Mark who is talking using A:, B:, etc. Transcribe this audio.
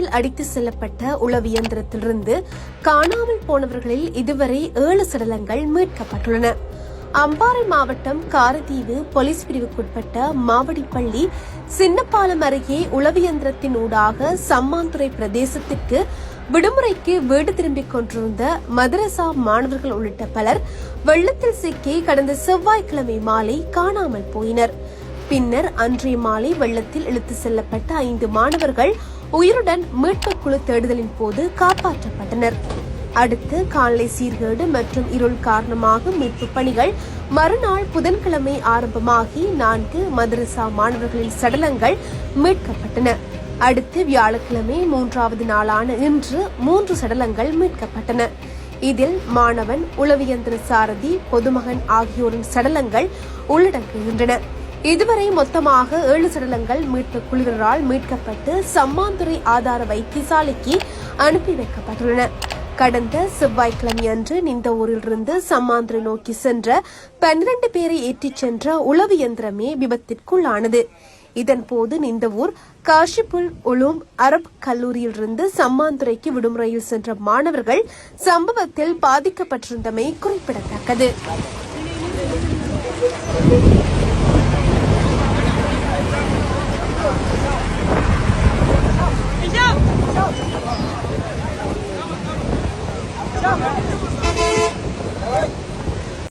A: வெள்ளத்தில் அடித்து செல்லப்பட்ட உளவு இயந்திரத்திலிருந்து காணாமல் போனவர்களில் இதுவரை 7 சடலங்கள் மீட்கப்பட்டுள்ளன. அம்பாறை மாவட்டம் காரதீவு போலீஸ் பிரிவுக்குட்பட்ட மாவடிப்பள்ளி சின்னப்பாலம் அருகே உளவு இயந்திரத்தின் ஊடாக சம்மாந்துறை பிரதேசத்திற்கு விடுமுறைக்கு வீடு திரும்பிக் கொண்டிருந்த மதரசா மாணவர்கள் உள்ளிட்ட பலர் வெள்ளத்தில் சிக்கி கடந்த செவ்வாய்க்கிழமை மாலை காணாமல் போயினர். பின்னர் அன்றைய மாலை வெள்ளத்தில் இழுத்து செல்லப்பட்ட 5 மாணவர்கள் உயிருடன் மீட்புக் குழு தேடுதலின் போது காப்பாற்றப்பட்டனர். அடுத்து காலை சீர்கேடு மற்றும் இருள் காரணமாக மீட்புப் பணிகள் மறுநாள் புதன்கிழமை ஆரம்பமாகி 4 மதரசா மாணவர்களின் சடலங்கள் மீட்கப்பட்டன. அடுத்து வியாழக்கிழமை 3வது நாளான இன்று 3 சடலங்கள் மீட்கப்பட்டன. இதில் மாணவன், உளவியந்திர சாரதி, பொதுமகன் ஆகியோரின் சடலங்கள் உள்ளடங்குகின்றன. இதுவரை மொத்தமாக 7 சடலங்கள் மீட்புக் குழுவினரால் மீட்கப்பட்டு சம்மாந்துறை ஆதார வைத்தியசாலைக்கு அனுப்பி வைக்கப்பட்டுள்ளன. கடந்த செவ்வாய்க்கிழமை அன்று நிந்தவூரிலிருந்து சம்மாந்துறை நோக்கி சென்ற 12 பேரை ஏற்றிச் சென்ற உளவு இயந்திரமே விபத்திற்குள்ளானது. இதன்போது நிந்தவூர் காஷிபுல் உலூம் அரபு கல்லூரியிலிருந்து சம்மாந்துறைக்கு விடுமுறையில் சென்ற மாணவர்கள் சம்பவத்தில் பாதிக்கப்பட்டிருந்தமை குறிப்பிடத்தக்கது.